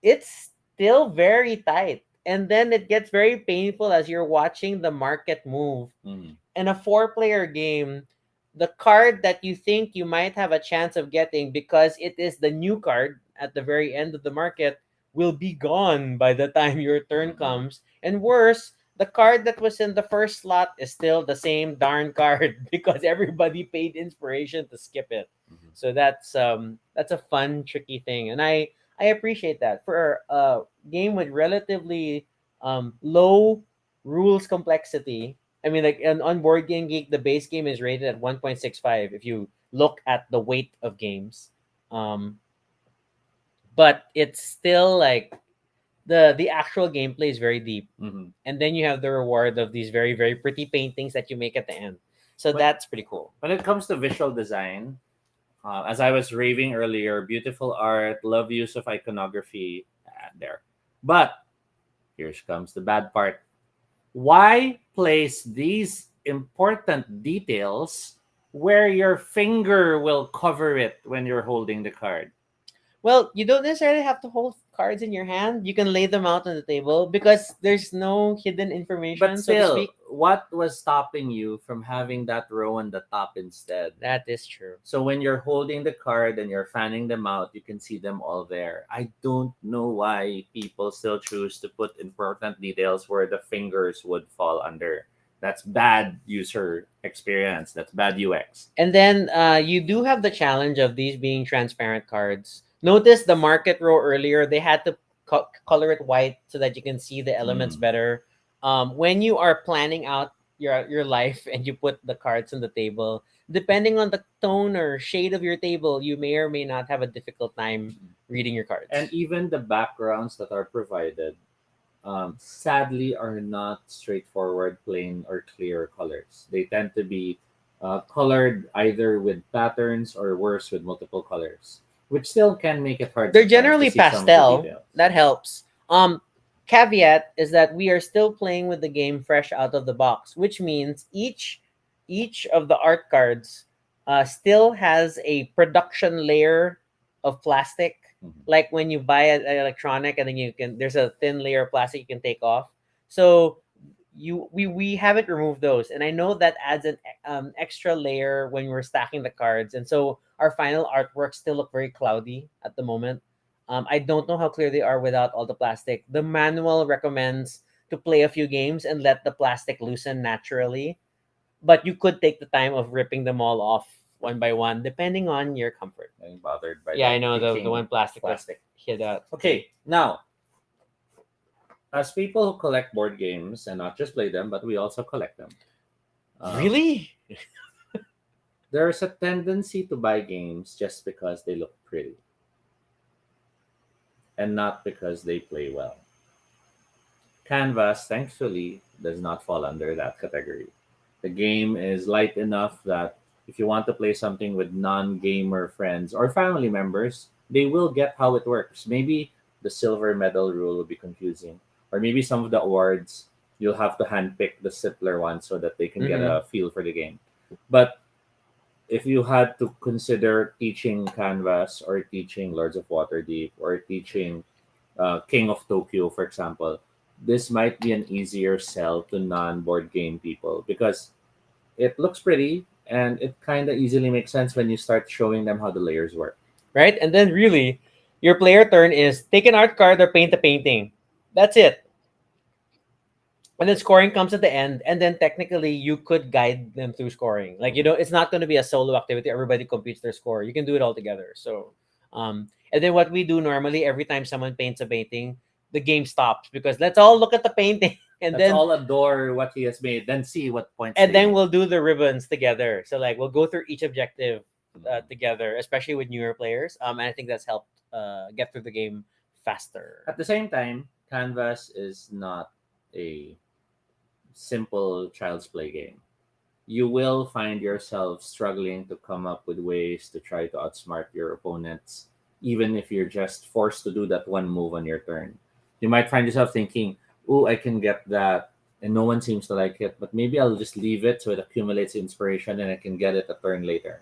it's still very tight. And then it gets very painful as you're watching the market move. Mhm. In a four-player game, the card that you think you might have a chance of getting because it is the new card at the very end of the market will be gone by the time your turn Mhm. comes. And worse, the card that was in the first slot is still the same darn card because everybody paid inspiration to skip it. Mhm. So that's a fun tricky thing, and I appreciate that for a game with relatively low rules complexity. I mean, like on Board Game Geek, the base game is rated at 1.65 if you look at the weight of games. Um, but it's still like the actual gameplay is very deep. Mhm. And then you have the reward of these very, very pretty paintings that you make at the end. So When that's pretty cool. when it comes to visual design, as I was raving earlier, beautiful art, love use of iconography, there. But here comes the bad part. Why place these important details where your finger will cover it when you're holding the card? Well, you don't necessarily have to hold cards in your hand. You can lay them out on the table because there's no hidden But information, so to still, speak. what was stopping you from having that row on the top instead? That is true. So when you're holding the card and you're fanning them out, you can see them all there. I don't know why people still choose to put important details where the fingers would fall under. That's bad user experience. That's bad UX. And then you do have the challenge of these being transparent cards. Notice the market row earlier, they had to color it white so that you can see the elements Mm. better. When you are planning out your life and you put the cards on the table, depending on the tone or shade of your table, you may or may not have a difficult time reading your And cards. even the backgrounds that are provided, sadly, are not straightforward, plain, or clear colors. They tend to be colored either with patterns or worse with multiple colors, which still can make it hard They're sometimes to generally see some of the pastel. details. That helps. Caveat is that we are still playing with the game fresh out of the box, which means each of the art cards still has a production layer of plastic. Mhm. Like when you buy an electronic, and then there's a thin layer of plastic you can take off. So we haven't removed those, and I know that adds an extra layer when we're stacking the cards, and so our final artworks still look very cloudy at the moment. I don't know how clear they are without all the plastic. The manual recommends to play a few games and let the plastic loosen naturally, but you could take the time of ripping them all off one by one, depending on your comfort. Getting bothered by Yeah, I that know the leaking one plastic that plastic. hit out. Okay, now, as people who collect board games and not just play them, but we also collect them, um, Really? there's a tendency to buy games just because they look pretty and not because they play well. Canvas, thankfully, does not fall under that category. The game is light enough that if you want to play something with non gamer friends or family members, they will get how it works. Maybe the silver medal rule will be confusing, or maybe some of the awards you'll have to handpick the simpler ones so that they can get Mm-hmm. a feel for the game. But if you had to consider teaching Canvas or teaching Lords of Waterdeep or teaching King of Tokyo, for example, this might be an easier sell to non board game people because it looks pretty and it kind of easily makes sense when you start showing them how the layers work. Right? And then really, your player turn is take an art card or paint a painting. That's it. And then scoring comes at the end, and then technically you could guide them through scoring. Like Mhm. it's not going to be a solo activity. Everybody computes their score. You can do it all together. So, and then what we do normally every time someone paints a painting, the game stops because let's all look at the painting, and Let's then all adore what he has made, then see what points and they then made. we'll do the ribbons together. So like we'll go through each objective Mhm. together, especially with newer players. And I think that's helped get through the game faster. At the same time, Canvas is not a simple child's play game. You will find yourself struggling to come up with ways to try to outsmart your opponents. even if you're just forced to do that one move on your turn. You might find yourself thinking, "Oh, I can get that," and no one seems to like it, but maybe I'll just leave it so it accumulates inspiration and I can get it a turn later.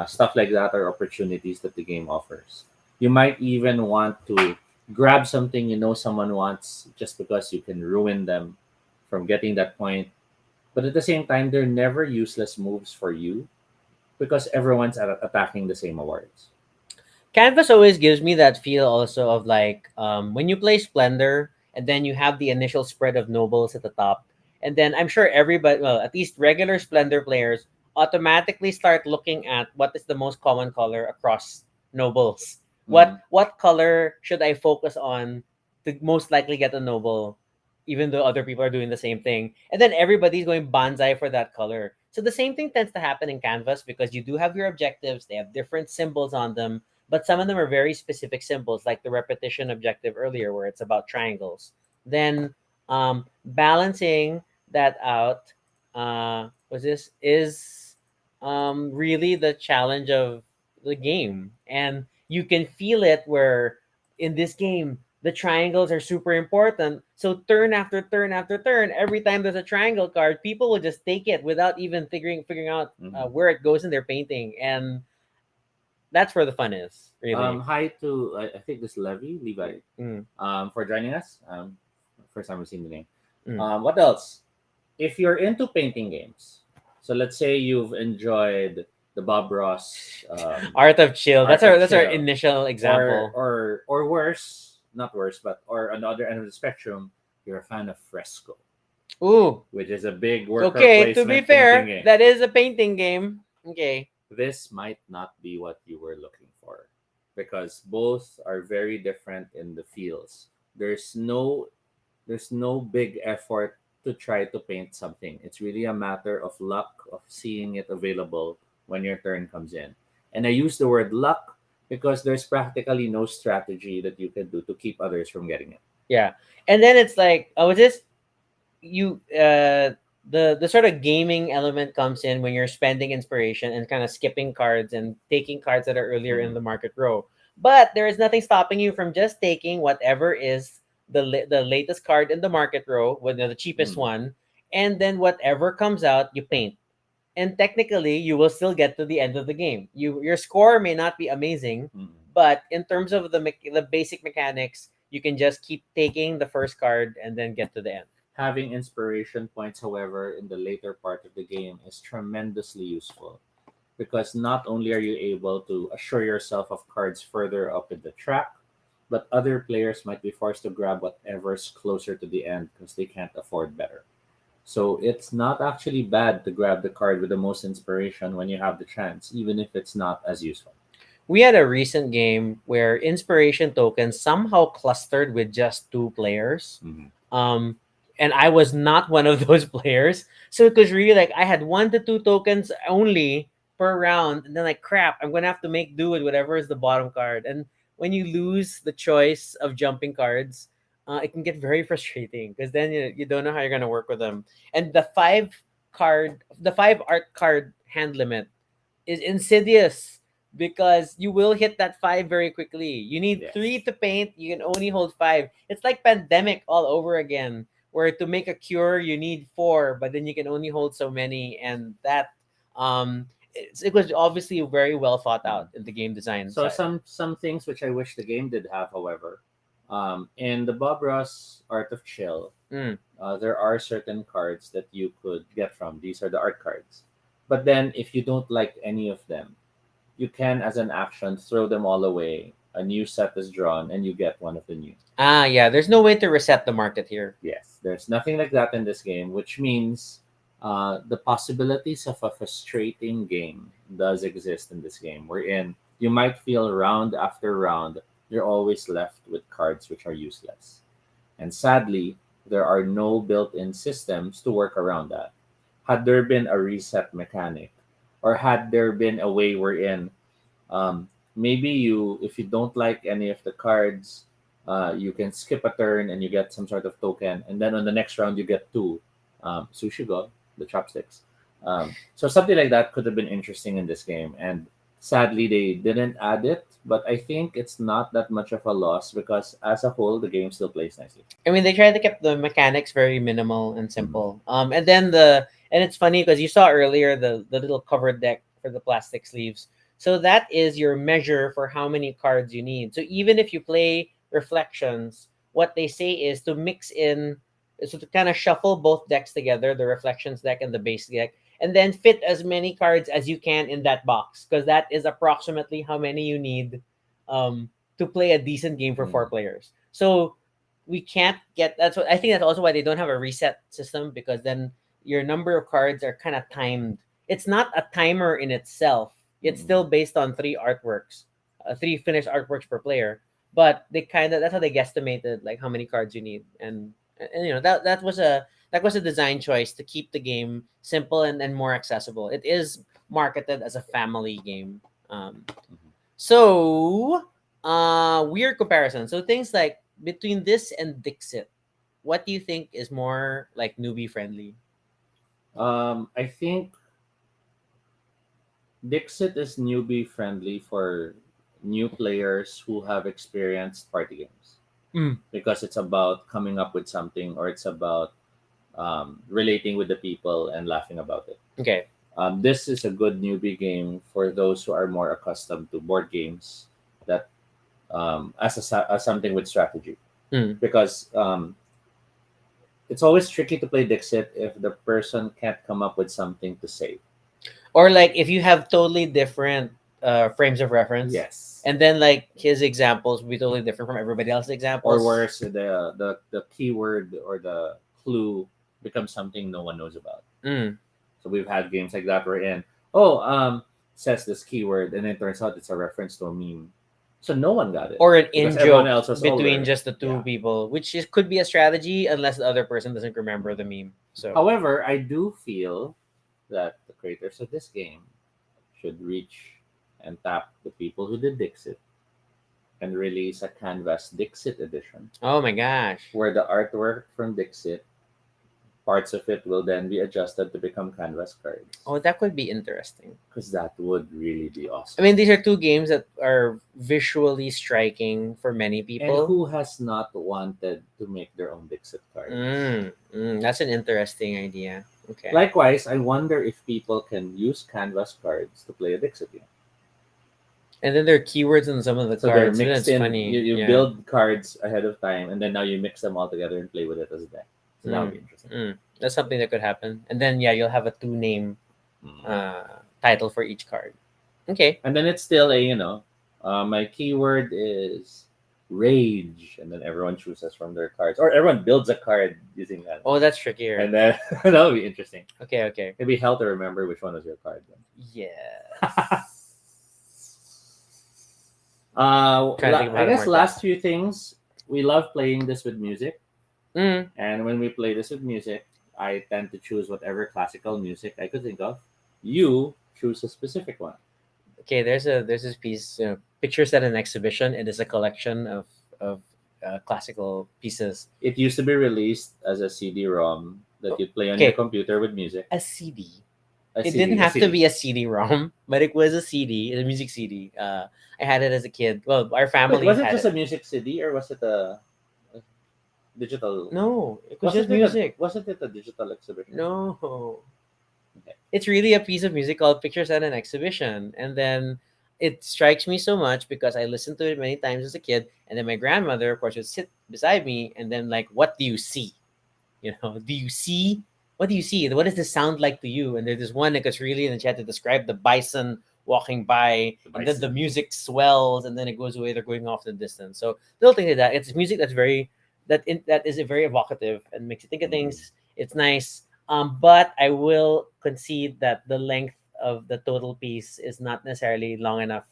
Stuff like that are opportunities that the game offers. You might even want to grab something you know someone wants just because you can ruin them from getting that point. But at the same time, they're never useless moves for you because everyone's attacking the same awards. Canvas always gives me that feel also of like when you play Splendor and then you have the initial spread of nobles at the top, and then I'm sure everybody, well, at least regular Splendor players, automatically start looking at what is the most common color across nobles. Mhm. What color should I focus on to most likely get a noble, even though other people are doing the same thing, and then everybody's going banzai for that color. So the same thing tends to happen in Canvas because you do have your objectives; they have different symbols on them, but some of them are very specific symbols, like the repetition objective earlier, where it's about triangles. Then balancing that out was this is really the challenge of the game, and you can feel it where in this game the triangles are super important. So turn after turn after turn, every time there's a triangle card, people will just take it without even figuring out Mhm. where it goes in their painting, and that's where the fun is, really. Hi to I think this Levi, Mm, for joining us. First time we've seen the name. mm. What else? If you're into painting games, so let's say you've enjoyed the Bob Ross Art of Chill. Art of That's our Chill, initial or example. worse, not worse, but or on the other end of the spectrum, you're a fan of Fresco, Ooh, which is a big worker okay. To be placement painting fair, game. that is a painting game. Okay. This might not be what you were looking for because both are very different in the feels. There's no big effort to try to paint something. It's really a matter of luck of seeing it available when your turn comes in. And I use the word luck because there's practically no strategy that you can do to keep others from getting it. Yeah. And then it's like, oh, is this you the sort of gaming element comes in when you're spending inspiration and kind of skipping cards and taking cards that are earlier in Mhm. the market row. But there is nothing stopping you from just taking whatever is the latest card in the market row, the cheapest Mhm. one, and then whatever comes out, you paint. And technically, you will still get to the end of the game. Your score may not be amazing, Mhm. but in terms of the basic mechanics, you can just keep taking the first card and then get to the end. Having inspiration points, however, in the later part of the game is tremendously useful because not only are you able to assure yourself of cards further up in the track, but other players might be forced to grab whatever's closer to the end because they can't afford better. So it's not actually bad to grab the card with the most inspiration when you have the chance, even if it's not as useful. We had a recent game where inspiration tokens somehow clustered with just two players. Mhm. Um, and I was not one of those players. So it was really like I had 1 to 2 tokens only per round. And then, like, crap, I'm going to have to make do with whatever is the bottom card. And when you lose the choice of jumping cards, it can get very frustrating because then you don't know how you're going to work with them. And the 5 art card hand limit is insidious because you will hit that 5 very quickly. You need three Yes. to paint, you can only hold 5. It's like pandemic all over again, where to make a cure you need 4, but then you can only hold so many, and that it was obviously very well thought Mhm. out in the game design So side. some things which I wish the game did have, however, in the Bob Ross Art of Chill, Mm. there are certain cards that you could get from. These are the art cards. But then, if you don't like any of them, you can, as an action, throw them all away. A new set is drawn, and you get one of the new. Ah, yeah, there's no way to reset the market here. Yes, there's nothing like that in this game, which means the possibilities of a frustrating game does exist in this game. Wherein you might feel round after round, you're always left with cards which are useless. And sadly, there are no built in systems to work around that. Had there been a reset mechanic, or had there been a way wherein maybe if you don't like any of the cards, you can skip a turn and you get some sort of token, and then on the next round you get two sushi go, the chopsticks. So something like that could have been interesting in this game, and sadly they didn't add it but I think it's not that much of a loss because as a whole, the game still plays nicely. I mean, they tried to keep the mechanics very minimal and Mhm. simple. And then and it's funny because you saw earlier the little covered deck for the plastic sleeves. So that is your measure for how many cards you need. So even if you play reflections, what they say is to mix in, so to kind of shuffle both decks together, the reflections deck and the base deck, and then fit as many cards as you can in that box because that is approximately how many you need um, to play a decent game for four Mm. players. So we can't get, that's what I think, that's also why they don't have a reset system, because then your number of cards are kind of timed. It's not a timer in itself. It's Mm. still based on three artworks, three finished artworks per player. But they kind of, that's how they guesstimated like how many cards you need, and that was a design choice to keep the game simple and more accessible. It is marketed as a family game. Mhm. So, weird comparison. So things like between this and Dixit, what do you think is more like newbie friendly? I think Dixit is newbie friendly for new players who have experienced party games Mm, because it's about coming up with something or it's about relating with the people and laughing about it. okay. This is a good newbie game for those who are more accustomed to board games that as something with strategy Mm. because it's always tricky to play Dixit if the person can't come up with something to say. Or like if you have totally different frames of reference, Yes. and then like his examples will be totally different from everybody else's Or examples. worse, the keyword or the clue becomes something no one knows about. Mm. So we've had games like that where in oh says this keyword and it turns out it's a reference to a meme. So no one got it Or an because in everyone joke else was between older. just the two Yeah. people, which could be a strategy unless the other person doesn't remember the meme. So, However, I do feel that the creators of this game should reach and tap the people who did Dixit and release a Canvas Dixit edition oh my gosh. where the artwork from Dixit, parts of it will then be adjusted to become Canvas cards. Oh, that could be interesting. Because that would really be I awesome. mean, these are two games that are visually striking for many And people. who has not wanted to make their own Dixit cards? That's an interesting idea. Okay. Likewise, I wonder if people can use Canvas cards to play a Dixit game. And then there are keywords on some of the So they're cards. And mixed it's in. funny. You Yeah. build cards ahead of time, and then now you mix them all together and play with it as a deck. So that would be Mm, interesting. That's something that could happen. And then, yeah, you'll have a two name Mm. title for each card. Okay. And then it's still a my keyword is rage, and then everyone chooses from their cards, or everyone builds a card using that, Oh, that's trickier. and then that would be interesting. Okay, okay. It'd be hell to remember which one was your card. Yes. Trying to think of how I to guess mark that. last few things we love playing this with music, Mm, and when we play this with music, I tend to choose whatever classical music I could think of. You choose a specific one. okay, there's this piece, pictures at an exhibition. It is a collection of classical pieces. It used to be released as a CD-ROM that you'd play on your Okay, computer with music. a CD. A It didn't CD, a have to CD. be a CD-ROM, but it was a CD, a music CD. I had it as a kid. Well, our Wait, family was it had just it. a music CD or was it a digital? No, it was just music. Wasn't it a digital exhibition? No, Okay. it's really a piece of music called Pictures at an Exhibition. And then it strikes me so much because I listened to it many times as a kid. And then my grandmother, of course, would sit beside me and then, like, what do you see? Do you see? What do you see? What does this sound like to you? And there's this one that gets really, and then she had to describe the bison walking by, The and then the bison. music swells, and then it goes away. They're going off in the distance. So little things like that. It's music that's that is very evocative and makes you think of Mm. things. It's nice. But I will concede that the length of the total piece is not necessarily long enough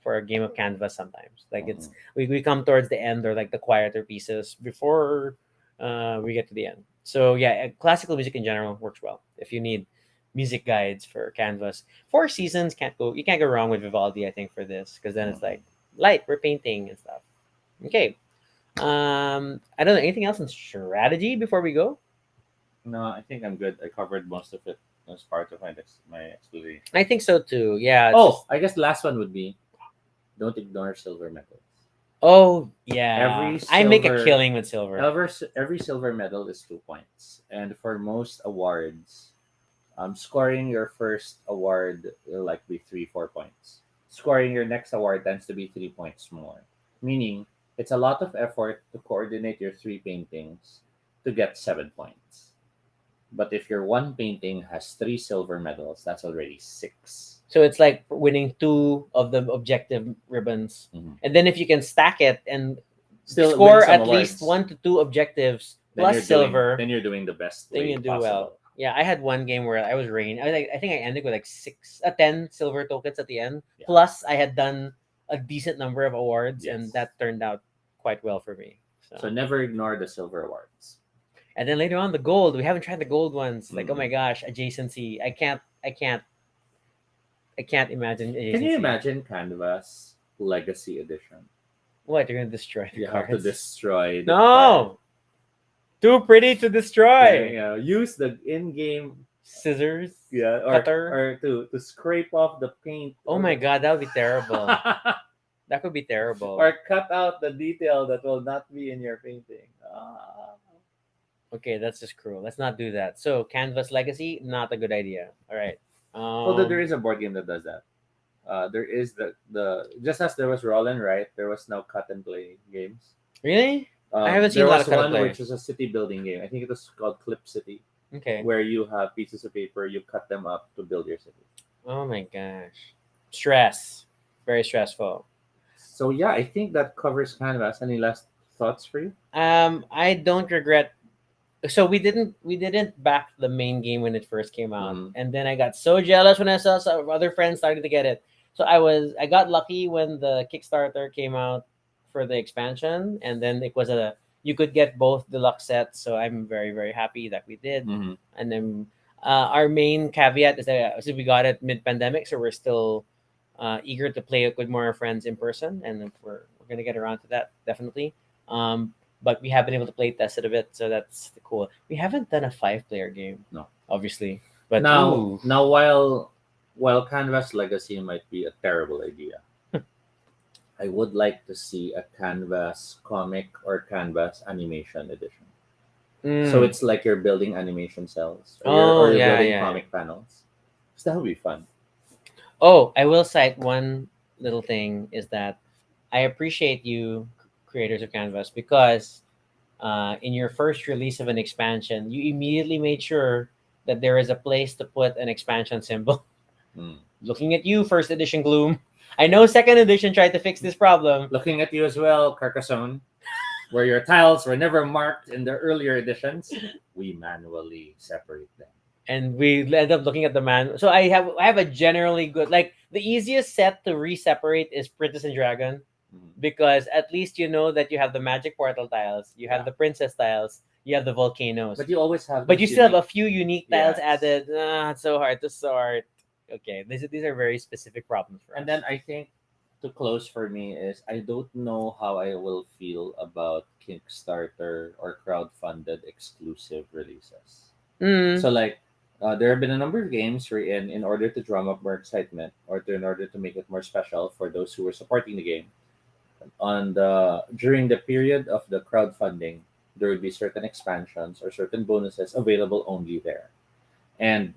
for a game of canvas sometimes. Like Mhm. we come towards the end, or like the quieter pieces before we get to the end. So yeah, classical music in general works well if you need music guides for canvas. Four Seasons you can't go wrong with Vivaldi, I think, for this, because then it's Mhm. like light, we're painting and stuff. Okay. I don't know, anything else in strategy before we go? No, I think I'm good. I covered most of it as part of my explanation. I think so too. Yeah, it's Oh, just I guess the last one would be don't ignore silver medals. Oh yeah, Every I make a silver killing with silver. every silver medal is 2 points, and for most awards, scoring your first award will likely 3 4 points. Scoring your next award tends to be 3 points more, meaning it's a lot of effort to coordinate your three paintings to get 7 points. But if your one painting has three silver medals, that's already six. So it's like winning two of the objective ribbons, Mhm. and then if you can stack it and Still score win some at least awards. 1 to 2 objectives Then plus you're silver, then you're doing the best then way you do well. possible. Yeah, I had one game where I was rain. I think I ended with like 10 silver tokens at the end. Yeah. Plus, I had done a decent number of awards, and Yes. that turned out quite well for me. So never ignore the silver awards. And then later on, the gold. We haven't tried the gold ones. Like, oh my Mm. gosh, adjacency. I can't imagine adjacency. Can you imagine Canvas Legacy Edition? What, you're gonna destroy the You have to cards? destroy the No, too pretty to card. destroy. Yeah, use the in-game Scissors. or Cutter. to scrape off the paint. Oh my god, that would be terrible. That could be terrible. or cut out the detail that will not be in your painting. Okay, that's just cruel. Let's not do that. So, Canvas Legacy, not a good idea. All right. Although there is a board game that does that. There is the just as there was roll and write, there was now cut and play games. Really? I haven't seen there a lot was of cut and one play. which was a city building game. I think it was called Clip City, Okay. where you have pieces of paper, you cut them up to build your city. Oh my gosh. Stress. Very stressful. So yeah, I think that covers Canvas. Any last thoughts for you? I don't regret. So we didn't back the main game when it first came out, Mhm. and then I got so jealous when I saw some other friends starting to get it. So I got lucky when the Kickstarter came out for the expansion, and then it was you could get both deluxe sets. So I'm very happy that we did. Mm-hmm. And then our main caveat is that so we got it mid pandemic, so we're still eager to play it with more friends in person, and we're gonna get around to that definitely. But we have been able to play test it a bit, so that's cool. We haven't done a 5-player game, No. obviously. But Now, ooh, while Canvas Legacy might be a terrible idea, I would like to see a Canvas comic or Canvas animation edition. So it's like you're building animation cells, or you're building comic panels. So that would be fun. Oh, I will cite one little thing is that I appreciate you, creators of Canvas, because in your first release of an expansion, you immediately made sure that there is a place to put an expansion symbol. Mm. Looking at you, first edition Gloom. I know second edition tried to fix this problem. Looking at you as well, Carcassonne, where your tiles were never marked in the earlier editions, we manually separate them. And we end up looking at the man. So I have a generally good, like the easiest set to re-separate is Princess and Dragon, because at least you know that you have the magic portal tiles, you have the princess tiles, you have the volcanoes, But you always have. but you those still have a unique- few unique tiles Yes. added. It's so hard to sort. Okay, these are very specific problems for us. And then I think to close for me is I don't know how I will feel about Kickstarter or crowdfunded exclusive releases. Mm. So like there have been a number of games wherein in order to drum up more excitement or in order to make it more special for those who were supporting the game, during the period of the crowdfunding, there would be certain expansions or certain bonuses available only there. And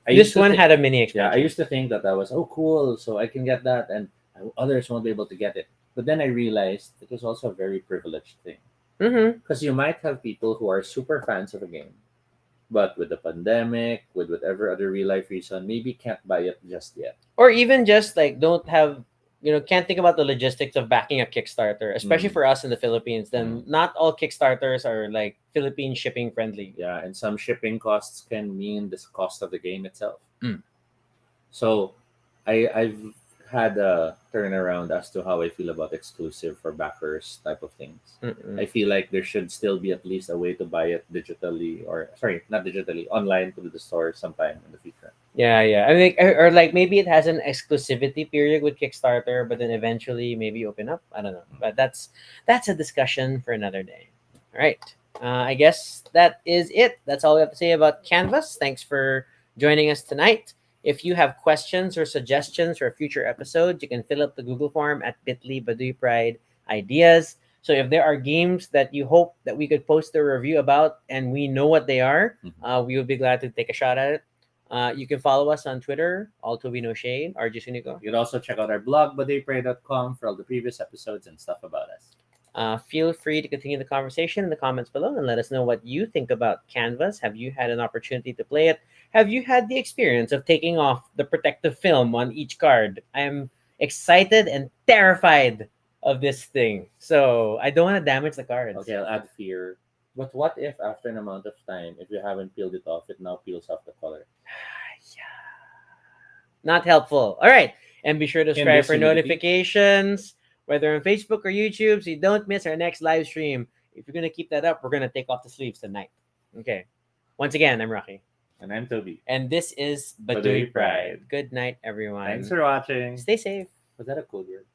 This one had a mini I expansion. used to think that was cool, so I can get that, and others won't be able to get it. But then I realized it was also a very privileged thing Mm-hmm. because you might have people who are super fans of a game, but with the pandemic, with whatever other real life reason, maybe can't buy it just yet. Or even just like don't have, can't think about the logistics of backing a Kickstarter, especially for us in the Philippines. Then not all Kickstarters are like Philippine shipping friendly. Yeah, and some shipping costs can mean the cost of the game itself. Mm. So I've had a turnaround as to how I feel about exclusive for backers type of things. Mm-mm. I feel like there should still be at least a way to buy it digitally, or sorry, not digitally, online to the store sometime in the future. Yeah. I mean, or like maybe it has an exclusivity period with Kickstarter, but then eventually maybe open up. I don't know, but that's a discussion for another day. All right. I guess that is it. That's all we have to say about Canvas. Thanks for joining us tonight. If you have questions or suggestions for future episodes, you can fill up the Google form at bit.ly Baduy Pride Ideas. So if there are games that you hope that we could post a review about and we know what they are, we would be glad to take a shot at it. You can follow us on Twitter, all to be no shade, RG Sunico. You can also check out our blog, baduypray.com, for all the previous episodes and stuff about us. Feel free to continue the conversation in the comments below and let us know what you think about Canvas. Have you had an opportunity to play it? Have you had the experience of taking off the protective film on each card? I am excited and terrified of this thing. So I don't want to damage the cards. Okay, I'll add fear. But what if after an amount of time, if you haven't peeled it off, it now peels off the color? Not helpful. All right. And be sure to subscribe for humidity. notifications, whether on Facebook or YouTube, so you don't miss our next live stream. If you're going to keep that up, we're going to take off the sleeves tonight. Okay. Once again, I'm Rocky. And I'm Toby. And this is Baduy Baduy Pride. Pride. Good night, everyone. Thanks for watching. Stay safe. Was that a code word?